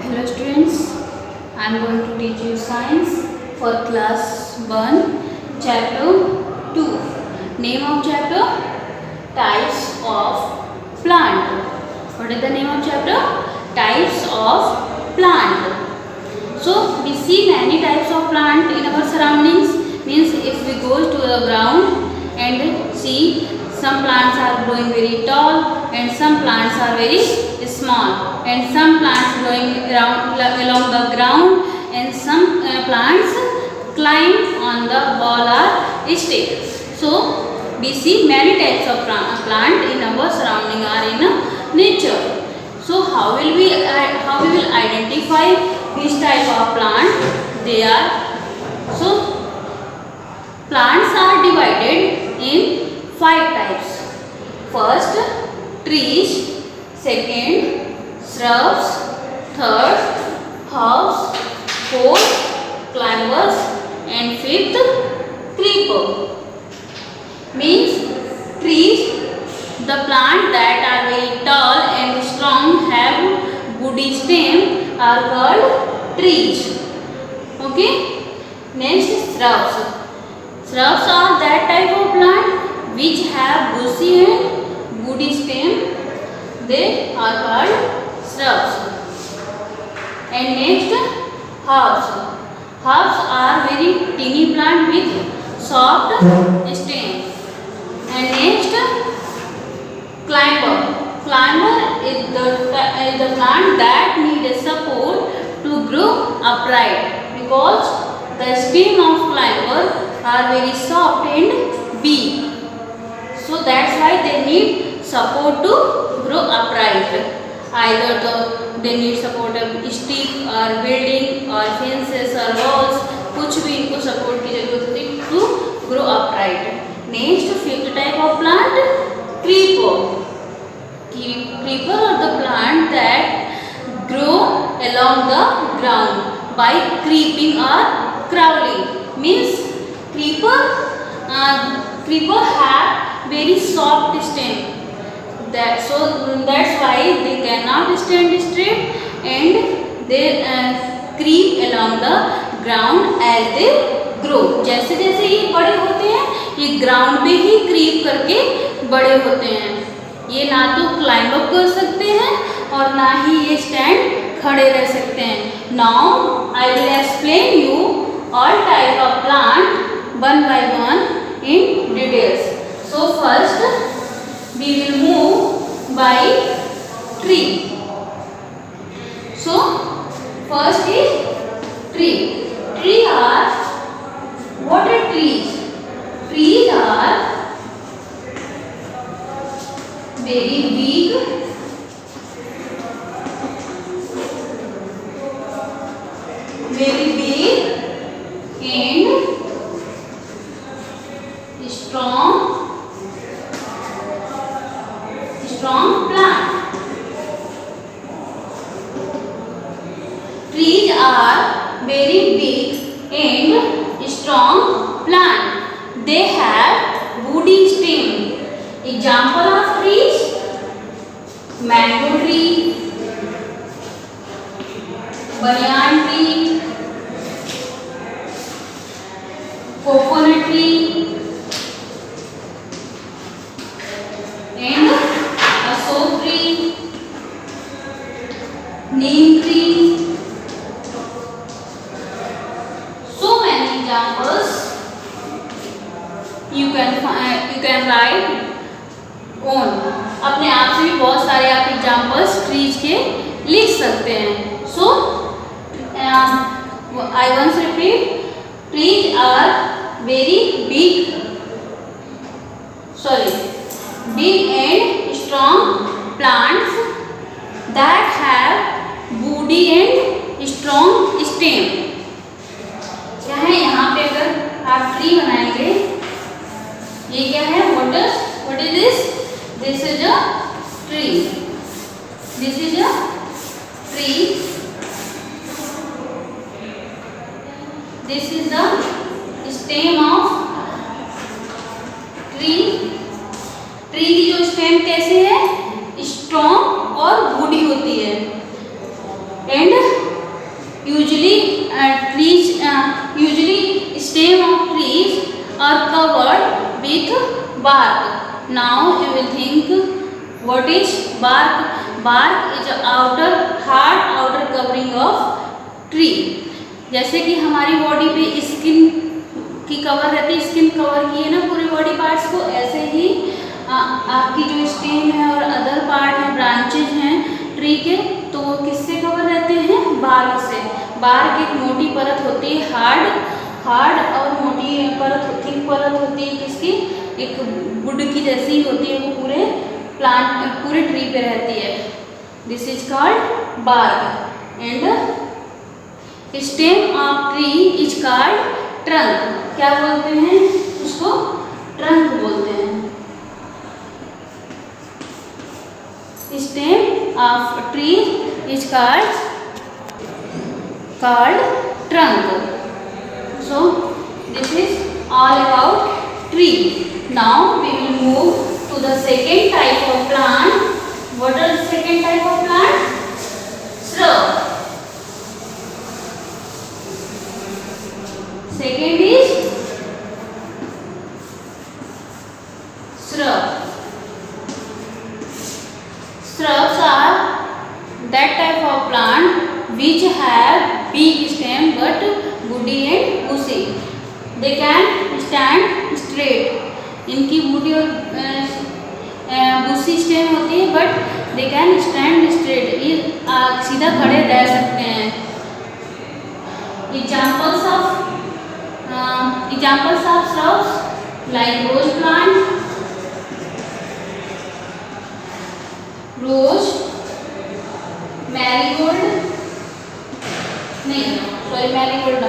Hello students, I am going to teach you science for class 1, chapter 2. Name of chapter? Types of plant. What is the name of chapter? Types of plant. So we see many types of plant in our surroundings. Means if we go to the ground and see, some plants are growing very tall and some plants are very small, and some plants growing along the ground, and some plants climb on the wall or stick. So we see many types of plant in our surrounding or in nature. So how we will identify which type of plant they are? So plants are divided in 5 types. First, trees. Second, shrubs. Third, herbs. Fourth, climbers. And fifth, creeper. Means trees, the plant that are very tall and strong, have woody stem, are called trees. Okay. Next, shrubs. Shrubs are that type of plant which have bushy and woody stem. They are called shrubs. And next, herbs. Herbs are very teeny plant with soft stem. And next, climber. Climber is the plant that needs support to grow upright, because the stem of climber are very soft and weak. So that's why they need support to grow upright. Either they need support of stick or building or fences or walls. कुछ भी इनको support की जरूरत होती है to grow upright. Next, fifth type of plant, creeper. Creeper are the plant that grow along the ground by creeping or crawling. Means creeper have very soft stem. That's why they cannot stand straight and they creep along the ground as they grow. जैसे जैसे ये बड़े होते हैं, ये ground पे ही creep करके बड़े होते हैं. ये ना तो क्लाइंब अप कर सकते हैं और ना ही ये स्टैंड खड़े रह सकते हैं. Now I will explain you all type of plant one by one in details. So first we will move by tree. So first is tree. Tree are, what are trees? Trees are very big, very big and strong plant. Trees are very big and strong plant. They have woody stem. Example of trees: mango tree, banyan tree, coconut tree, and ashok tree, neem tree. So many examples you can write on. अपने आप से भी बहुत सारे आप examples trees के लिख सकते हैं. So I once repeat, trees are very big and strong plants that have woody and strong stem. क्या है यहाँ पे? अगर आप ट्री बनाएंगे, ये क्या है? What is this? This is a tree. This is a tree. This is the stem of tree. Tree की जो स्टेम कैसे है? स्ट्रॉन्ग और वुडी होती है. And usually stem of trees are covered with bark. Now you will think, what is bark? Bark is outer hard outer covering of tree. जैसे कि हमारी बॉडी पे स्किन की कवर रहती है, स्किन कवर की है ना पूरे बॉडी पार्ट्स को, ऐसे ही आपकी जो स्टेम है और अदर पार्ट है, ब्रांचेज हैं ट्री के, तो वो किससे कवर रहते हैं? बार्क से। बार्क एक मोटी परत होती है, हार्ड और मोटी परत, थिक परत होती है किसकी? एक वुड की जैसी होती है, वो पूरे प्लांट पूरे ट्री पे रहती है। This is called bark. And stem of tree is called trunk. क्या बोलते हैं उसको? ट्रंक बोलते हैं। Stem of tree is called trunk. So this is all about tree. Now we will move to the second type of plant. What are the second type of plant? Shrub. Second is shrub. Shrubs are that type of plant which have big stem but woody and bushy. They can stand straight. इनकी woody और bushy stem होती है, but they can stand straight. ये सीधा खड़े रह सकते हैं. Examples of shrubs like rose plant, rose, marigold, marigold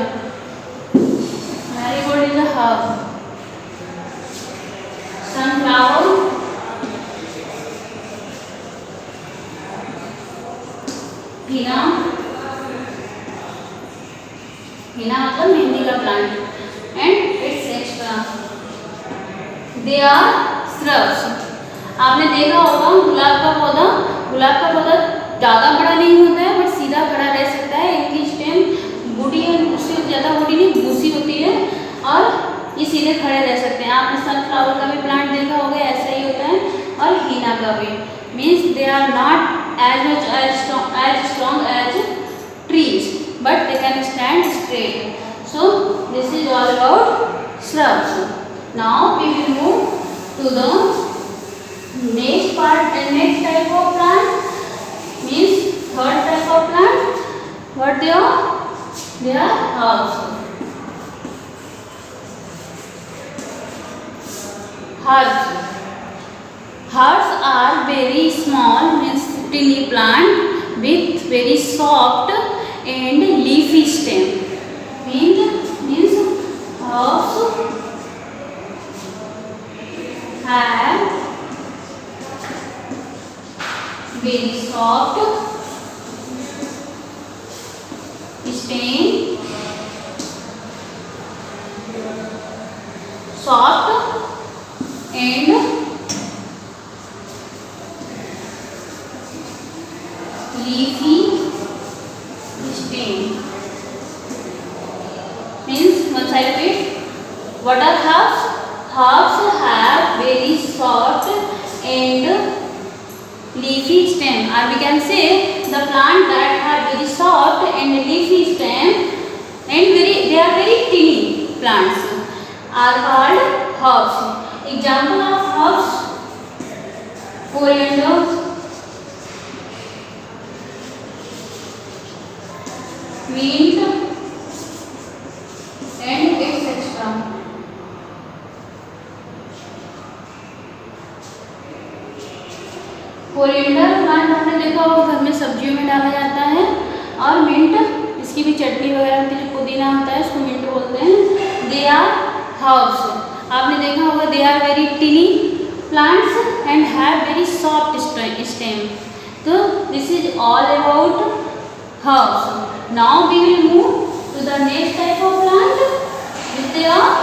is a herb. Sunflower, हीना मतलब मेहंदी का plant, and it's extra, they are shrubs. आपने देखा होगा गुलाब का पौधा ज़्यादा बड़ा नहीं होता है, बट सीधा खड़ा रह सकता है. इनकी स्टेम बूटी और उससे ज़्यादा बूटी नहीं, भूसी होती है, और ये सीधे खड़े रह सकते हैं. आपने सनफ्लावर का भी प्लांट देखा होगा, ऐसा ही होता है, और हीना का भी. Means they are not as much as strong as trees, but they can stand straight. So this is all about shrubs. Now we will move to the next part and next type of plant, means third type of plant. What they are? They are herbs. Herbs are very small, means tiny plant with very soft and leafy stem. Means herbs have very soft stem, and leafy stem. Means once I repeat, what are herbs? Herbs have very soft and leafy stem, or we can say the plant that have very soft and leafy stem and they are very tiny plants are called herbs. Example of herbs: coriander, mint, and etc. Coriander plant आपने देखा होगा, घर में सब्जियों में डाला जाता है. और मिंट, इसकी भी चटनी वगैरह होती है, जो पुदीना होता है उसको मिंट बोलते हैं. They are herbs. आपने देखा होगा, they are very tiny plants and have very soft stem. तो this is all about herbs. Now we will move to the next type of plant, which they are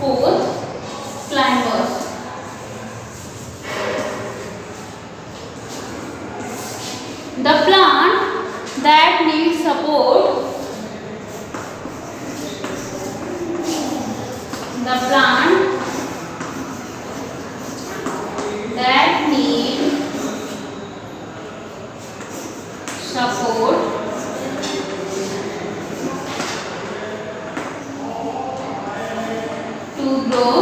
fourth, climbers. The plant that needs support, the plant that needs support to grow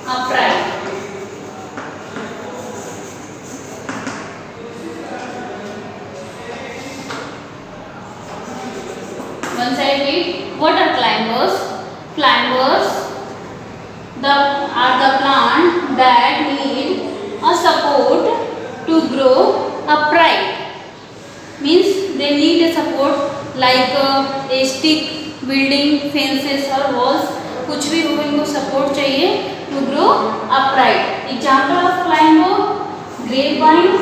upright. Once I repeat, what are climbers? Climbers are the plant that need a support to grow upright. Means they need a support like a stick, building, fences or walls. कुछ भी हो इनको support चाहिए to grow upright. Example of climber: grapevine,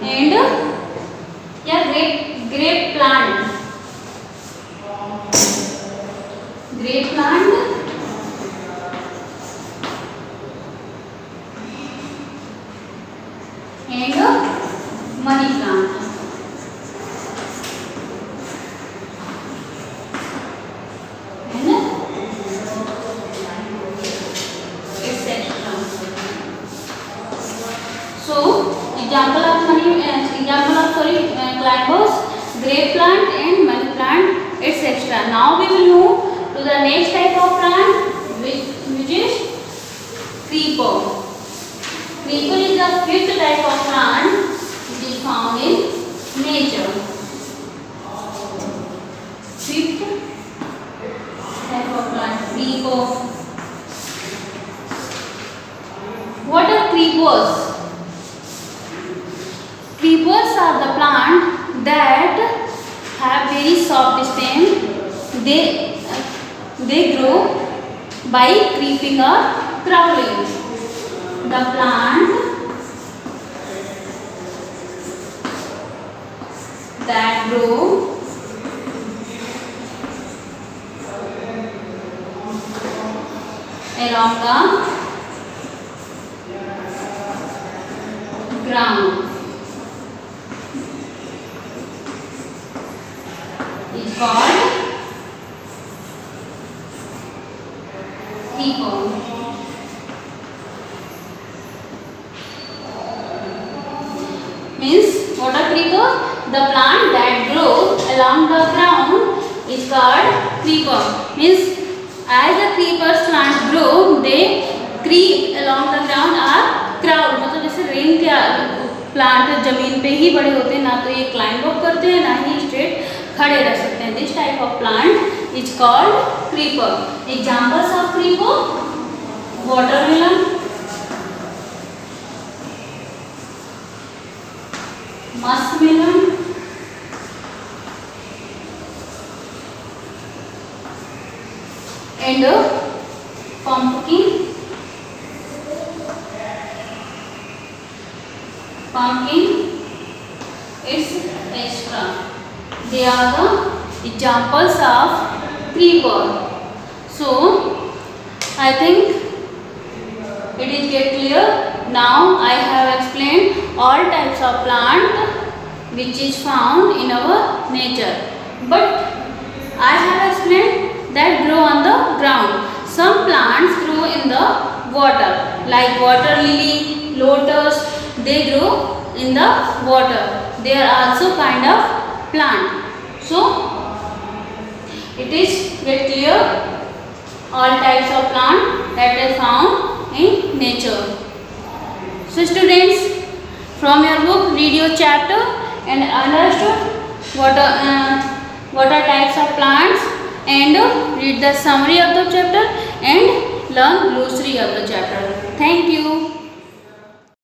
and grape plant. Grape plant and money plant. And etc. So example of climbers, grape plant and money plant, etc. Now we will move to the next type of plant, which is creeper. Creeper is the fifth type of plant which is found in nature. Fifth type of plant, creeper. What are creepers? Creepers are the plant that have very soft stem. They grow by creeping or crawling. The plant that grow along the ground is called creeper. Means what a creeper? The plant that grows along the ground is called creeper. Means as the creepers plant grow, they creep along the ground or crawl. मतलब जैसे rain के plant जमीन पे ही बड़े होते हैं, ना तो ये क्लाइंब अप करते हैं ना ही स्ट्रेट खड़े रह सकते हैं. This type of plant is called creeper. Examples of creeper: watermelon, muskmelon, and pumpkin, etc. They are the examples of creeper. So I think it is get clear. Now I have explained all types of plant which is found in our nature, but I have explained that grow on the ground. Some plants grow in the water, like water lily, lotus. They grow in the water. They are also kind of plant. So it is get clear all types of plant that are found in nature. So students, from your book read your chapter and understood what are types of plants, and read the summary of the chapter and learn glossary of the chapter. Thank you.